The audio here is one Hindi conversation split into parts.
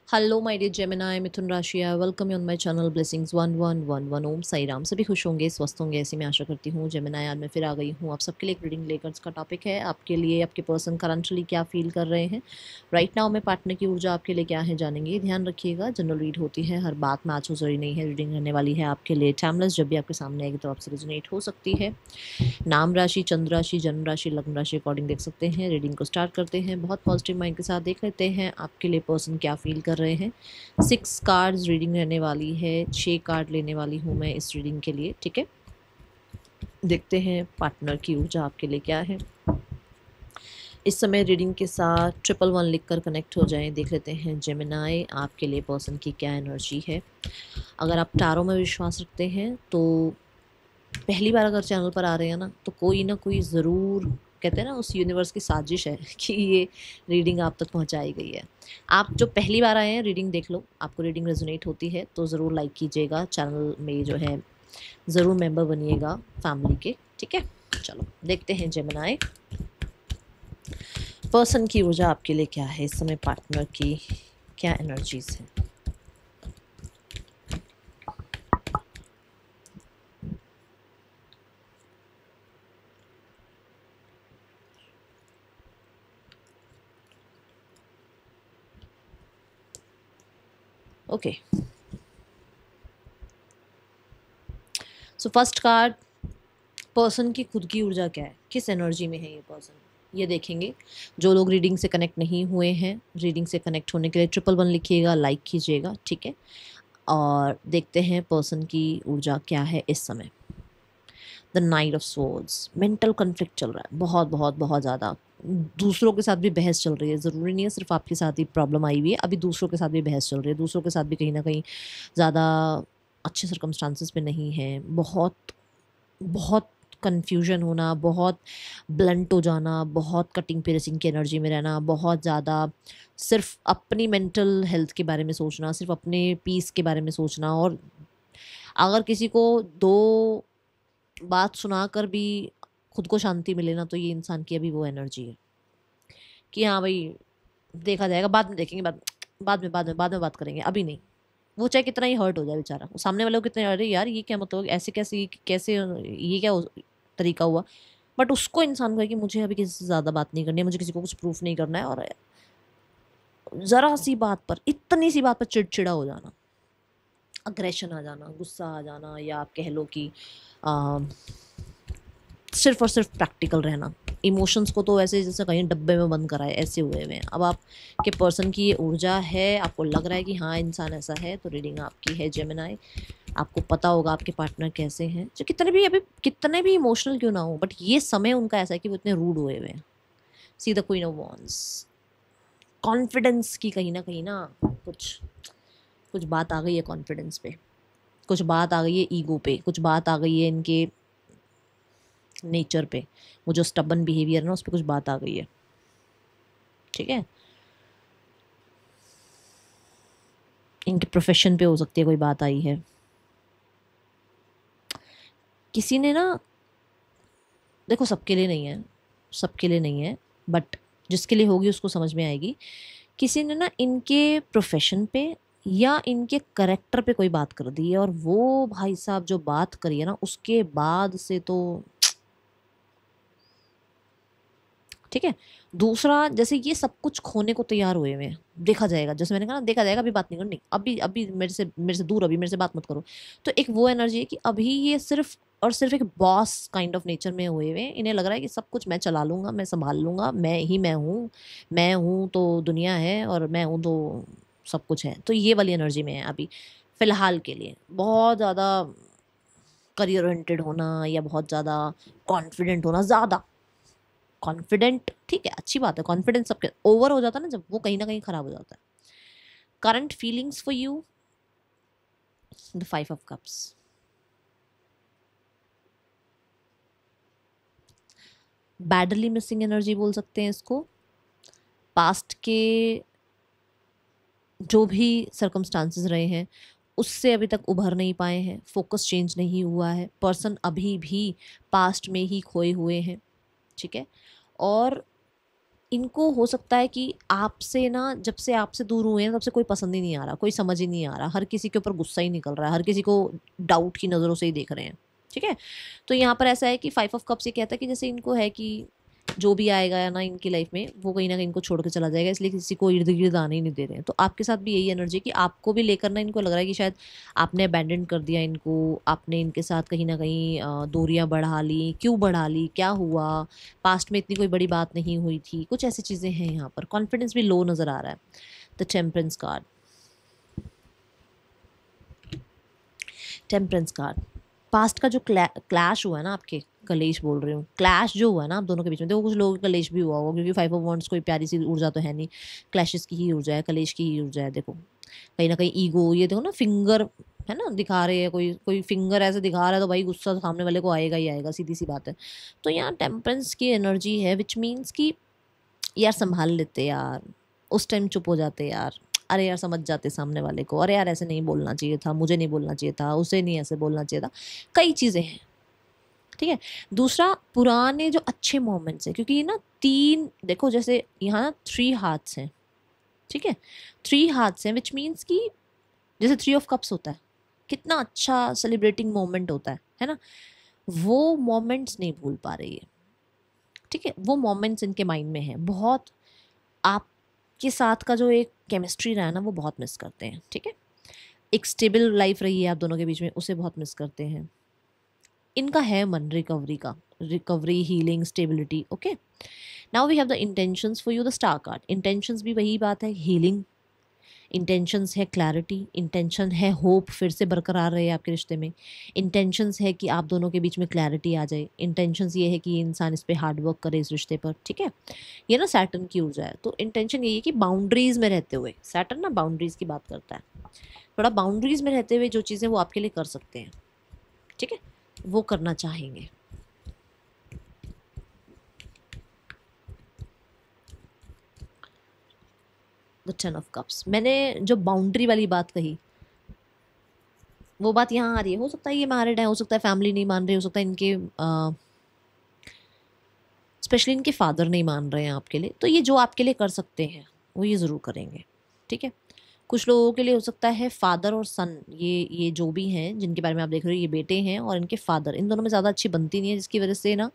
हेलो माय डियर जेमिनाई मिथुन राशि, welcome you on my channel blessings 1111 ओम साई राम। सभी खुश होंगे, स्वस्थ होंगे, ऐसी मैं आशा करती हूँ। जेमिनाई आज मैं फिर आ गई हूँ आप सबके लिए एक रीडिंग लेकर। इसका टॉपिक है आपके लिए आपके पर्सन करंटली क्या फील कर रहे हैं राइट नाउ में। पार्टनर की ऊर्जा आपके लिए क्या है जानेंगे। ध्यान रखिएगा, जनरल रीड होती है, हर बात मैच हो जरूरी नहीं है। रीडिंग रहने वाली है आपके लिए टाइमलेस, जब भी आपके सामने आएगी तो आपसे रिजोनेट हो सकती है। नाम राशि, चंद्र राशि, जन्म राशि, लग्न राशि अकॉर्डिंग देख सकते हैं। रीडिंग को स्टार्ट करते हैं। बहुत पॉजिटिव माइंड के साथ देख लेते हैं आपके लिए पर्सन क्या फील कर रहे हैं। 6 कार्ड्स रीडिंग रहने वाली है। 6 कार्ड लेने वाली हूँ मैं इस रीडिंग के लिए, ठीक है। देखते हैं पार्टनर की ऊर्जा आपके लिए क्या है इस समय। रीडिंग के साथ 111 लिखकर कनेक्ट हो जाएं। देख लेते हैं जेमिनाई आपके लिए पर्सन की क्या एनर्जी है। अगर आप टारो में विश्वास रखते हैं तो पहली बार अगर चैनल पर आ रहे हैं ना कोई ज़रूर, कहते हैं ना, उस यूनिवर्स की साजिश है कि ये रीडिंग आप तक पहुंचाई गई है। आप जो पहली बार आए हैं रीडिंग देख लो, आपको रीडिंग रेजोनेट होती है तो ज़रूर लाइक कीजिएगा, चैनल में जो है ज़रूर मेंबर बनिएगा फैमिली के, ठीक है। चलो देखते हैं जेमिनाई पर्सन की ऊर्जा आपके लिए क्या है इस समय, पार्टनर की क्या एनर्जीज है। Okay, so first card, person की खुद की ऊर्जा क्या है, किस एनर्जी में है ये पर्सन, ये देखेंगे। जो लोग रीडिंग से कनेक्ट नहीं हुए हैं, रीडिंग से कनेक्ट होने के लिए 111 लिखिएगा, लाइक कीजिएगा, ठीक है। और देखते हैं पर्सन की ऊर्जा क्या है इस समय। The night of swords, mental conflict चल रहा है, बहुत बहुत बहुत ज़्यादा। दूसरों के साथ भी बहस चल रही है, ज़रूरी नहीं है सिर्फ आपके साथ ही प्रॉब्लम आई हुई है, अभी दूसरों के साथ भी बहस चल रही है। दूसरों के साथ भी कहीं ना कहीं ज़्यादा अच्छे सर्कमस्टांसिस पे नहीं है। बहुत बहुत कन्फ्यूजन होना, बहुत ब्लंट हो जाना, बहुत कटिंग पियर्सिंग की एनर्जी में रहना, बहुत ज़्यादा सिर्फ अपनी मेंटल हेल्थ के बारे में सोचना, सिर्फ अपने पीस के बारे में सोचना। और अगर किसी को दो बात सुनाकर भी खुद को शांति मिले ना, तो ये इंसान की अभी वो एनर्जी है कि हाँ भाई देखा जाएगा, बाद में देखेंगे, बाद में बात करेंगे, अभी नहीं। वो चाहे कितना ही हर्ट हो जाए बेचारा, वो सामने वाले को कितने, अरे यार ये क्या मतलब, ऐसे कैसे कैसे ये क्या तरीका हुआ, बट उसको इंसान को है कि मुझे अभी किसी से ज़्यादा बात नहीं करनी है, मुझे किसी को कुछ प्रूफ नहीं करना है। और ज़रा सी बात पर, इतनी सी बात पर चिड़चिड़ा हो जाना, अग्रेशन आ जाना, गुस्सा आ जाना, या आप कह लो कि सिर्फ और सिर्फ प्रैक्टिकल रहना। इमोशंस को तो ऐसे जैसे कहीं डब्बे में बंद कराए ऐसे हुए हुए हैं। अब आपके पर्सन की ये ऊर्जा है, आपको लग रहा है कि हाँ इंसान ऐसा है, तो रीडिंग आपकी है जेमिनाई। आपको पता होगा आपके पार्टनर कैसे हैं, जो कितने भी इमोशनल क्यों ना हो, बट ये समय उनका ऐसा है कि वो इतने रूड हुए हुए हैं। See the queen of wands, confidence की कहीं ना कुछ कुछ बात आ गई है कॉन्फिडेंस पे, कुछ बात आ गई है ईगो पे, कुछ बात आ गई है इनके नेचर पे। वो जो स्टबन बिहेवियर है ना, उस पर कुछ बात आ गई है, ठीक है। इनके प्रोफेशन पे हो सकती है कोई बात आई है। किसी ने ना, देखो सबके लिए नहीं है, सबके लिए नहीं है, बट जिसके लिए होगी उसको समझ में आएगी। किसी ने ना इनके प्रोफेशन पे या इनके करेक्टर पे कोई बात कर दी है, और वो भाई साहब जो बात करी है ना, उसके बाद से तो ठीक है। दूसरा, जैसे ये सब कुछ खोने को तैयार हुए हुए हैं, देखा जाएगा, जैसे मैंने कहा ना, देखा जाएगा, अभी बात नहीं करनी, अभी अभी मेरे से दूर, अभी मेरे से बात मत करो। तो एक वो एनर्जी है कि अभी ये सिर्फ और सिर्फ एक बॉस काइंड ऑफ नेचर में हुए हुए हैं। इन्हें लग रहा है कि सब कुछ मैं चला लूंगा, मैं संभाल लूंगा, मैं हूँ तो दुनिया है, और मैं हूँ तो सब कुछ है। तो ये वाली एनर्जी में है अभी फिलहाल के लिए। बहुत ज़्यादा करियर ओरिएंटेड होना, या बहुत ज़्यादा कॉन्फिडेंट होना, ज़्यादा कॉन्फिडेंट, ठीक है, अच्छी बात है। कॉन्फिडेंस सबके ओवर हो जाता है ना, जब वो कहीं ना कहीं खराब हो जाता है। Current feelings for you, the 5 of cups, badly missing energy बोल सकते हैं इसको। पास्ट के जो भी सर्कमस्टांसेस रहे हैं, उससे अभी तक उभर नहीं पाए हैं, फोकस चेंज नहीं हुआ है, पर्सन अभी भी पास्ट में ही खोए हुए हैं, ठीक है। और इनको हो सकता है कि आपसे ना, जब से आपसे दूर हुए हैं तब से कोई पसंद ही नहीं आ रहा, कोई समझ ही नहीं आ रहा, हर किसी के ऊपर गुस्सा ही निकल रहा है, हर किसी को डाउट की नज़रों से ही देख रहे हैं। ठीक है, तो यहाँ पर ऐसा है कि 5 ऑफ कप्स ये कहता है कि जैसे इनको है कि जो भी आएगा या ना इनकी लाइफ में वो कहीं ना कहीं इनको छोड़ के चला जाएगा, इसलिए किसी को इर्द गिर्द आने ही नहीं दे रहे हैं। तो आपके साथ भी यही एनर्जी कि आपको भी लेकर ना इनको लग रहा है कि शायद आपने अबैंडन कर दिया इनको, आपने इनके साथ कहीं ना कहीं दूरियां बढ़ा ली, क्यों बढ़ा ली, क्या हुआ, पास्ट में इतनी कोई बड़ी बात नहीं हुई थी, कुछ ऐसी चीज़ें हैं। यहाँ पर कॉन्फिडेंस भी लो नज़र आ रहा है। The temperance card, temperance card, past का जो क्लैश हुआ है ना, आपके कलेश बोल रही हूँ, क्लैश जो हुआ है ना आप दोनों के बीच में, देखो कुछ लोगों का कलेश भी हुआ होगा, क्योंकि 5 ऑफ वॉन्ड्स कोई प्यारी सी ऊर्जा तो है नहीं, क्लैशेस की ही ऊर्जा है, कलेश की ही ऊर्जा है। देखो कहीं ना कहीं ईगो, ये देखो ना फिंगर है ना दिखा रहे हैं, कोई कोई फिंगर ऐसे दिखा रहा है तो भाई गुस्सा तो सामने वाले को आएगा ही आएगा, सीधी सी बात है। तो यहाँ टेम्परेंस की एनर्जी है, विच मीन्स कि यार संभाल लेते यार, उस टाइम चुप हो जाते यार, अरे यार समझ जाते सामने वाले को, अरे यार ऐसे नहीं बोलना चाहिए था, मुझे नहीं बोलना चाहिए था, उसे नहीं ऐसे बोलना चाहिए था, कई चीज़ें हैं। ठीक है, दूसरा पुराने जो अच्छे मोमेंट्स हैं, क्योंकि ये ना तीन, देखो जैसे यहाँ ना 3 हाथ्स हैं। ठीक है, 3 हाथ्स हैं, विच मीन्स कि जैसे 3 ऑफ कप्स होता है, कितना अच्छा सेलिब्रेटिंग मोमेंट होता है ना, वो मोमेंट्स नहीं भूल पा रही है। ठीक है, वो मोमेंट्स इनके माइंड में है बहुत, आपके साथ का जो एक केमिस्ट्री रहा है ना वो बहुत मिस करते हैं। ठीक है, एक स्टेबल लाइफ रही है आप दोनों के बीच में, उसे बहुत मिस करते हैं। इनका है मन रिकवरी का, recovery, healing, stability. Okay, now we have the intentions for you, the star card. Intentions भी वही बात है, हीलिंग, इंटेंशंस है क्लैरिटी, इंटेंशन है होप फिर से बरकरार रहे आपके रिश्ते में, इंटेंशंस है कि आप दोनों के बीच में क्लैरिटी आ जाए, इंटेंशंस ये है कि ये इंसान इस पर हार्ड वर्क करे इस रिश्ते पर। ठीक है, ये ना सैटर्न की ऊर्जा है, तो इंटेंशन यही है कि बाउंड्रीज में रहते हुए, सैटर्न ना बाउंड्रीज की बात करता है, थोड़ा बाउंड्रीज में रहते हुए जो चीज़ें वो आपके लिए कर सकते हैं, ठीक है, वो करना चाहेंगे। द 10 ऑफ कप्स, मैंने जो बाउंड्री वाली बात कही वो बात यहाँ आ रही है। हो सकता है ये मैरिड है, हो सकता है फैमिली नहीं मान रही, हो सकता है इनके स्पेशली इनके फादर नहीं मान रहे हैं आपके लिए, तो ये जो आपके लिए कर सकते हैं वो ये ज़रूर करेंगे। ठीक है, कुछ लोगों के लिए हो सकता है फादर और सन, ये जो भी हैं जिनके बारे में आप देख रहे हो, ये बेटे हैं और इनके फादर, इन दोनों में ज़्यादा अच्छी बनती नहीं है, जिसकी वजह से ना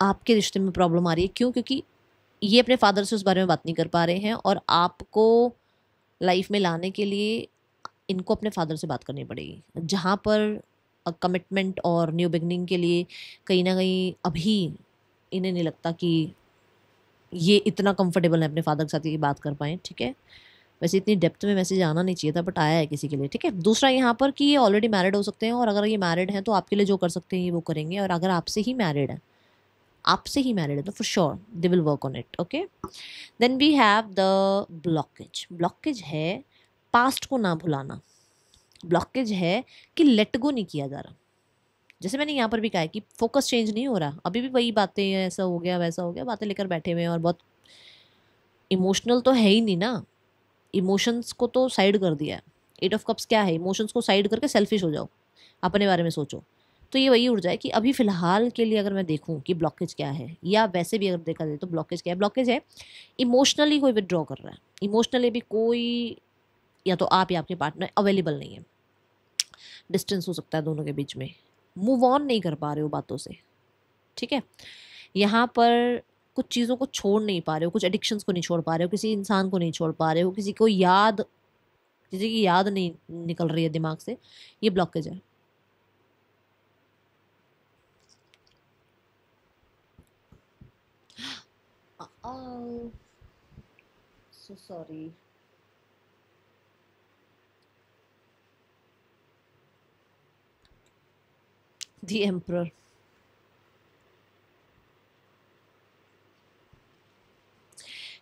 आपके रिश्ते में प्रॉब्लम आ रही है। क्यों? क्योंकि ये अपने फादर से उस बारे में बात नहीं कर पा रहे हैं, और आपको लाइफ में लाने के लिए इनको अपने फादर से बात करनी पड़ेगी, जहाँ पर कमिटमेंट और न्यू बिगनिंग के लिए कहीं ना कहीं अभी इन्हें नहीं लगता कि ये इतना कंफर्टेबल है अपने फादर के साथ ये बात कर पाएँ। ठीक है, वैसे इतनी डेप्थ में मैसेज आना नहीं चाहिए था, बट आया है किसी के लिए। ठीक है, दूसरा यहाँ पर कि ये ऑलरेडी मैरिड हो सकते हैं, और अगर ये मैरिड हैं तो आपके लिए जो कर सकते हैं ये वो करेंगे, और अगर आपसे ही मैरिड है, आपसे ही मैरिड है तो for sure they will work on it. Okay, then we have the blockage. Blockage है पास्ट को ना भुलाना, ब्लॉकेज है कि लेट गो नहीं किया जा रहा। जैसे मैंने यहाँ पर भी कहा है कि फोकस चेंज नहीं हो रहा, अभी भी वही बातें हैं, ऐसा हो गया वैसा हो गया, बातें लेकर बैठे हुए हैं, और बहुत इमोशनल तो है ही नहीं ना, इमोशंस को तो साइड कर दिया है। 8 ऑफ कप्स क्या है? इमोशंस को साइड करके सेल्फिश हो जाओ, अपने बारे में सोचो। तो ये वही ऊर्जा है कि अभी फ़िलहाल के लिए अगर मैं देखूं कि ब्लॉकेज क्या है, या वैसे भी अगर देखा जाए तो ब्लॉकेज क्या है, ब्लॉकेज है इमोशनली कोई विदड्रॉ कर रहा है, इमोशनली भी कोई, या तो आप या आपके पार्टनर अवेलेबल नहीं है, डिस्टेंस हो सकता है दोनों के बीच में, मूव ऑन नहीं कर पा रहे हो बातों से। ठीक है, यहाँ पर कुछ चीज़ों को छोड़ नहीं पा रहे हो, कुछ एडिक्शंस को नहीं छोड़ पा रहे हो, किसी इंसान को नहीं छोड़ पा रहे हो, किसी को याद, किसी की याद नहीं निकल रही है दिमाग से, ये ब्लॉकेज है। So sorry, the emperor.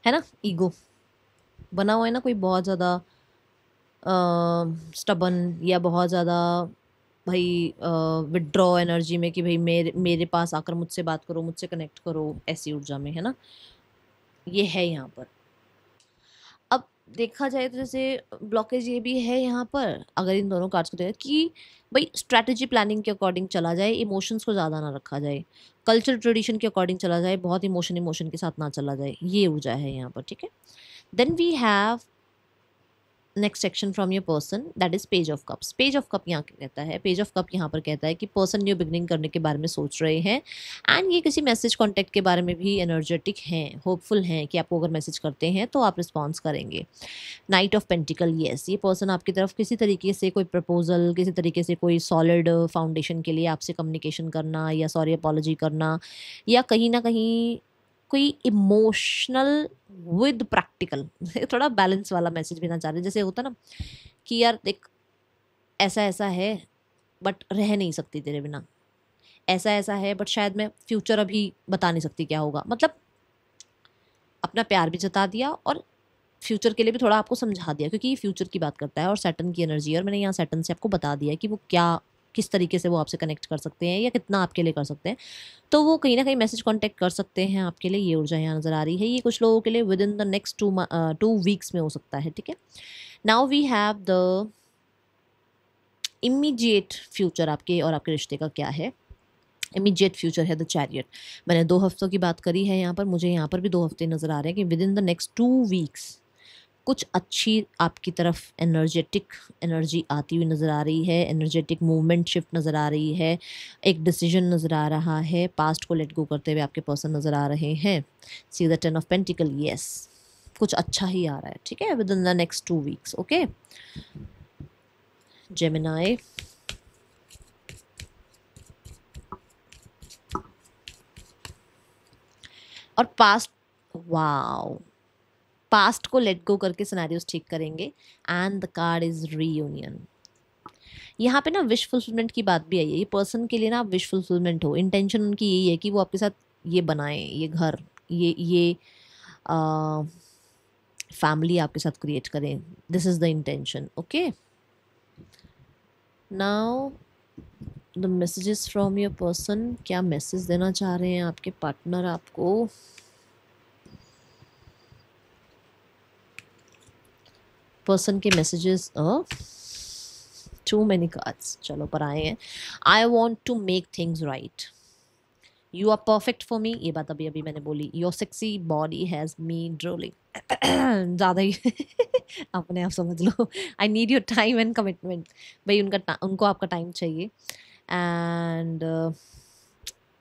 है ना, ईगो बना हुआ है ना कोई बहुत ज़्यादा स्टबन, या बहुत ज़्यादा भाई विड्रॉ एनर्जी में, कि भाई मेरे मेरे पास आकर मुझसे बात करो, मुझसे कनेक्ट करो, ऐसी ऊर्जा में, है ना, ये है यहाँ पर। अब देखा जाए तो जैसे ब्लॉकेज ये भी है यहाँ पर, अगर इन दोनों कार्ड्स को देखें, कि भाई स्ट्रैटेजी प्लानिंग के अकॉर्डिंग चला जाए, इमोशंस को ज़्यादा ना रखा जाए, कल्चर ट्रेडिशन के अकॉर्डिंग चला जाए, बहुत इमोशन इमोशन के साथ ना चला जाए, ये ऊर्जा है यहाँ पर, ठीक है। Then we have next section from your person, that is page of cups. Page of cup यहाँ कहता है, पेज ऑफ कप यहाँ पर कहता है कि पर्सन न्यू बिगनिंग करने के बारे में सोच रहे हैं, एंड ये किसी मैसेज कॉन्टैक्ट के बारे में भी एनर्जेटिक हैं, होपफुल हैं कि आपको अगर मैसेज करते हैं तो आप रिस्पॉन्स करेंगे। नाइट ऑफ पेंटिकल, येस, ये पर्सन आपकी तरफ किसी तरीके से कोई प्रपोजल, किसी तरीके से कोई सॉलिड फाउंडेशन के लिए आपसे कम्युनिकेशन करना, या सॉरी अपॉलॉजी करना, या कहीं ना कहीं कोई इमोशनल विद प्रैक्टिकल थोड़ा बैलेंस वाला मैसेज भेजना चाह रहे हैं। जैसे होता ना कि यार देख, ऐसा ऐसा है बट रह नहीं सकती तेरे बिना, ऐसा ऐसा है बट शायद मैं फ्यूचर अभी बता नहीं सकती क्या होगा, मतलब अपना प्यार भी जता दिया और फ्यूचर के लिए भी थोड़ा आपको समझा दिया, क्योंकि ये फ्यूचर की बात करता है और सैटर्न की एनर्जी है, और मैंने यहाँ सैटर्न से आपको बता दिया कि वो क्या, किस तरीके से वो आपसे कनेक्ट कर सकते हैं या कितना आपके लिए कर सकते हैं। तो वो कहीं ना कहीं मैसेज कांटेक्ट कर सकते हैं आपके लिए, ये ऊर्जा यहाँ नज़र आ रही है। ये कुछ लोगों के लिए within the next 2 weeks में हो सकता है, ठीक है। Now we have the immediate future, आपके और आपके रिश्ते का क्या है। इमीडिएट फ्यूचर है द चैरियट। मैंने 2 हफ्तों की बात करी है यहाँ पर, मुझे यहाँ पर भी 2 हफ्ते नज़र आ रहे हैं कि with in the next 2 weeks कुछ अच्छी आपकी तरफ एनर्जेटिक एनर्जी आती हुई नज़र आ रही है, एनर्जेटिक मूवमेंट शिफ्ट नज़र आ रही है, एक डिसीजन नज़र आ रहा है, पास्ट को लेट गो करते हुए आपके पर्सन नज़र आ रहे हैं। See the 10 of pentacle, yes, कुछ अच्छा ही आ रहा है, ठीक है, with in the next 2 weeks, okay. Gemini, और पास्ट, वाओ, पास्ट को लेट गो करके सिनेरियोस ठीक करेंगे, and the card is reunion. यहाँ पे ना विश फुलफिलमेंट की बात भी आई है, ये पर्सन के लिए ना विश फुलफिलमेंट हो, इंटेंशन उनकी यही है कि वो आपके साथ ये बनाएं, ये घर, ये फैमिली आपके साथ क्रिएट करें, this is the intention, okay. Now the messages from your person, क्या मैसेज देना चाह रहे हैं आपके पार्टनर आपको। पर्सन के मैसेजेस, टू मैनी कार्ड्स चलो पर आए हैं। I want to make things right, you are perfect for me, ये बात अभी अभी मैंने बोली। Your sexy body has me drooling, ज़्यादा ही अपने आप समझ लो। I need your time and commitment, भाई उनको आपका टाइम चाहिए, एंड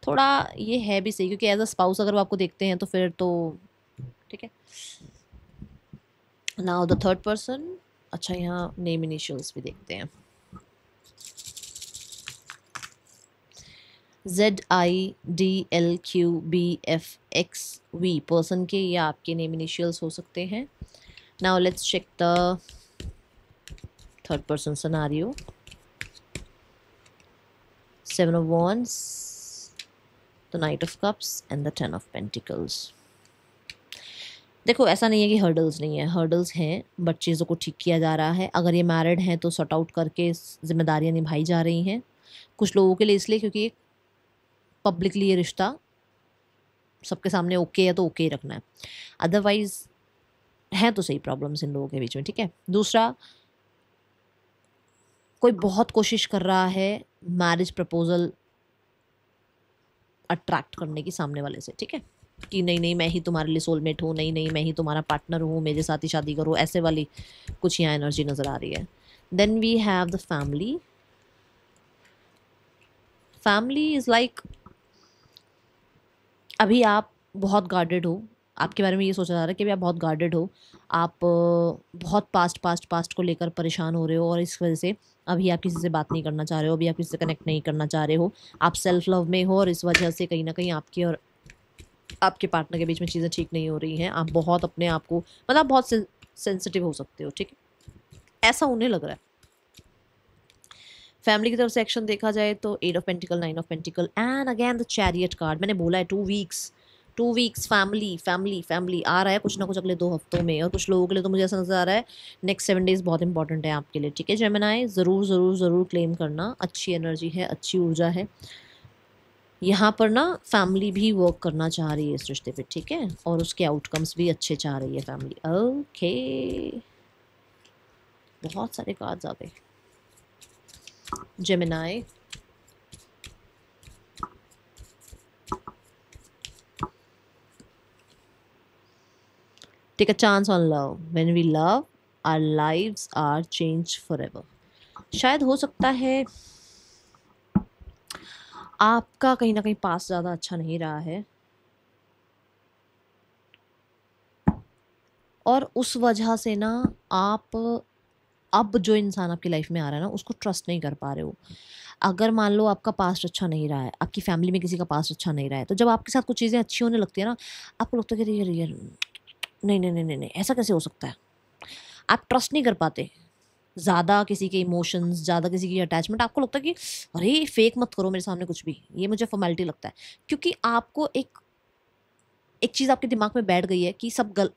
थोड़ा ये है भी सही, क्योंकि एज अ स्पाउस अगर वो आपको देखते हैं तो फिर तो ठीक है। नाउ द थर्ड पर्सन, अच्छा यहाँ नेम इनिशियल्स भी देखते हैं। ZIDLQBFXV पर्सन के या आपके नेम इनिशियल्स हो सकते हैं। Now let's check the third person scenario. 7 of Wands, the Knight of Cups and the 10 of Pentacles। देखो ऐसा नहीं है कि हर्डल्स नहीं है, हर्डल्स हैं, बट चीज़ों को ठीक किया जा रहा है। अगर ये मैरिड हैं तो सॉर्ट आउट करके जिम्मेदारियां निभाई जा रही हैं। कुछ लोगों के लिए इसलिए क्योंकि पब्लिकली ये रिश्ता सबके सामने ओके है तो ओके ही रखना है, अदरवाइज है तो सही प्रॉब्लम्स इन लोगों के बीच में, ठीक है। दूसरा, कोई बहुत कोशिश कर रहा है मैरिज प्रपोजल अट्रैक्ट करने की सामने वाले से, ठीक है, कि नहीं नहीं मैं ही तुम्हारे लिए सोलमेट हूँ, नहीं नहीं मैं ही तुम्हारा पार्टनर हूँ, मेरे साथ ही शादी करो, ऐसे वाली कुछ यहाँ एनर्जी नज़र आ रही है। Then we have the family. Family is like अभी आप बहुत गार्डेड हो, आपके बारे में ये सोचा जा रहा है कि अभी आप बहुत गार्डेड हो, आप बहुत पास्ट को लेकर परेशान हो रहे हो, और इस वजह से अभी आप किसी से बात नहीं करना चाह रहे हो, अभी आप किसी से कनेक्ट नहीं करना चाह रहे हो, आप सेल्फ लव में हो, और इस वजह से कहीं ना कहीं आपकी और आपके पार्टनर के बीच में चीज़ें ठीक नहीं हो रही हैं। आप बहुत अपने आप को, मतलब बहुत सेंसिटिव हो सकते हो, ठीक है, ऐसा उन्हें लग रहा है। फैमिली की तरफ से एक्शन देखा जाए तो 8 of Pentacles, 9 of Pentacles and again the chariot card. मैंने बोला है 2 वीक्स फैमिली आ रहा है कुछ ना कुछ अगले 2 हफ्तों में, और कुछ लोगों के लिए तो मुझे ऐसा नज़र आ रहा है नेक्स्ट 7 डेज बहुत इंपॉर्टेंट है आपके लिए, ठीक है। जेमिनाई ज़रूर ज़रूर ज़रूर क्लेम करना, अच्छी एनर्जी है, अच्छी ऊर्जा है, यहाँ पर ना फैमिली भी वर्क करना चाह रही है इस रिश्ते पे, ठीक है, और उसके आउटकम्स भी अच्छे चाह रही है फैमिली। ओके, बहुत सारे कार्ड्स आ गए। Gemini, take a chance on love, when we love our lives are change forever. शायद हो सकता है आपका कहीं ना कहीं पास ज़्यादा अच्छा नहीं रहा है, और उस वजह से ना आप अब जो इंसान आपकी लाइफ में आ रहा है ना उसको ट्रस्ट नहीं कर पा रहे हो। अगर मान लो आपका पास्ट अच्छा नहीं रहा है, आपकी फैमिली में किसी का पास्ट अच्छा नहीं रहा है, तो जब आपके साथ कुछ चीज़ें अच्छी होने लगती है ना, आपको लगता है कि यार नहीं नहीं नहीं नहीं नहीं, ऐसा कैसे हो सकता है। आप ट्रस्ट नहीं कर पाते ज़्यादा किसी के इमोशंस, ज़्यादा किसी की अटैचमेंट। आपको लगता है कि अरे फेक मत करो मेरे सामने कुछ भी, ये मुझे फॉर्मेलिटी लगता है। क्योंकि आपको एक एक चीज़ आपके दिमाग में बैठ गई है कि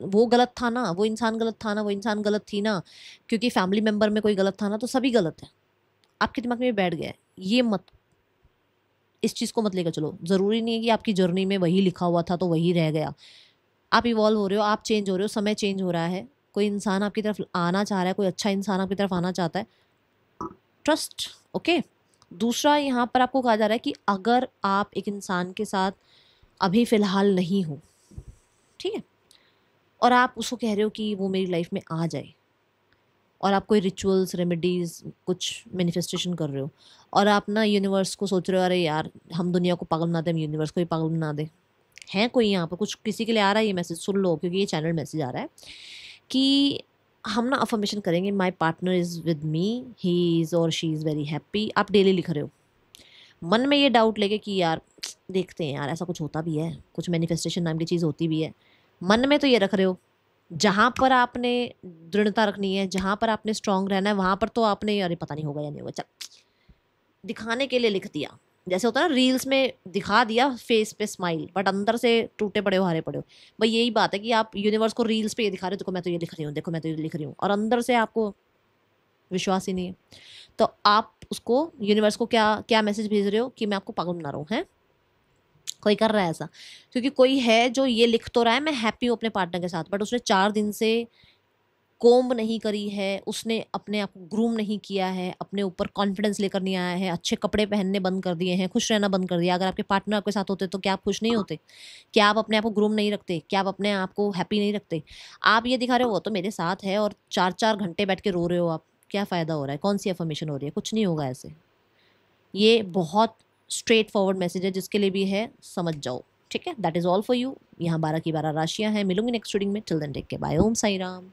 वो गलत था ना, वो इंसान गलत था ना, वो इंसान गलत थी ना, क्योंकि फैमिली मेम्बर में कोई गलत था ना तो सभी गलत है। आपके दिमाग में ये बैठ गया है। ये मत, इस चीज़ को मत लेकर चलो। ज़रूरी नहीं है कि आपकी जर्नी में वही लिखा हुआ था तो वही रह गया। आप इवॉल्व हो रहे हो, आप चेंज हो रहे हो, समय चेंज हो रहा है। कोई इंसान आपकी तरफ आना चाह रहा है, कोई अच्छा इंसान आपकी तरफ आना चाहता है। Trust, okay. दूसरा, यहाँ पर आपको कहा जा रहा है कि अगर आप एक इंसान के साथ अभी फ़िलहाल नहीं हो, ठीक है, और आप उसको कह रहे हो कि वो मेरी लाइफ में आ जाए, और आप कोई रिचुअल्स, रेमेडीज़, कुछ मैनिफेस्टेशन कर रहे हो, और आप ना यूनिवर्स को सोच रहे हो अरे यार हम दुनिया को पागल बना दें, हम यूनिवर्स को ही पागल बना दें। है कोई यहाँ पर कुछ किसी के लिए आ रहा है ये मैसेज, सुन लो, क्योंकि ये चैनल मैसेज आ रहा है कि हम ना अफर्मेशन करेंगे, my partner is with me, he is और शी इज़ वेरी हैप्पी। आप डेली लिख रहे हो, मन में ये डाउट लेके कि यार देखते हैं यार ऐसा कुछ होता भी है, कुछ मैनिफेस्टेशन नाम की चीज़ होती भी है। मन में तो ये रख रहे हो। जहाँ पर आपने दृढ़ता रखनी है, जहाँ पर आपने स्ट्रांग रहना है, वहाँ पर तो आपने अरे पता नहीं होगा या नहीं होगा, चल दिखाने के लिए लिख दिया। जैसे होता है ना रील्स में, दिखा दिया फेस पे स्माइल, बट अंदर से टूटे पड़े हो, हारे पड़े हो। भाई यही बात है कि आप यूनिवर्स को रील्स पे ये दिखा रहे हो, देखो मैं तो ये लिख रही हूँ, देखो मैं तो ये लिख रही हूँ, और अंदर से आपको विश्वास ही नहीं है। तो आप उसको, यूनिवर्स को क्या क्या मैसेज भेज रहे हो कि मैं आपको पागल बना रहा हूँ, हैं? कोई कर रहा है ऐसा, क्योंकि कोई है जो ये लिख तो रहा है मैं हैप्पी हूँ अपने पार्टनर के साथ, बट उसने 4 दिन से कोम्ब नहीं करी है, उसने अपने आप को ग्रूम नहीं किया है, अपने ऊपर कॉन्फिडेंस लेकर नहीं आया है, अच्छे कपड़े पहनने बंद कर दिए हैं, खुश रहना बंद कर दिया। अगर आपके पार्टनर आपके साथ होते तो क्या आप खुश नहीं होते? क्या आप अपने आप को ग्रूम नहीं रखते? क्या आप अपने आप को हैप्पी नहीं रखते? आप ये दिखा रहे हो वो तो मेरे साथ है, और 4-4 घंटे बैठ के रो रहे हो आप। क्या फ़ायदा हो रहा है? कौन सी अफर्मेशन हो रही है? कुछ नहीं होगा ऐसे। ये बहुत स्ट्रेट फॉरवर्ड मैसेज है, जिसके लिए भी है समझ जाओ, ठीक है। That is all for you. यहाँ 12 की 12 राशियाँ हैं। मिलूंगी नेक्स्ट रीडिंग में। Till then take care, bye. Om Sai Ram.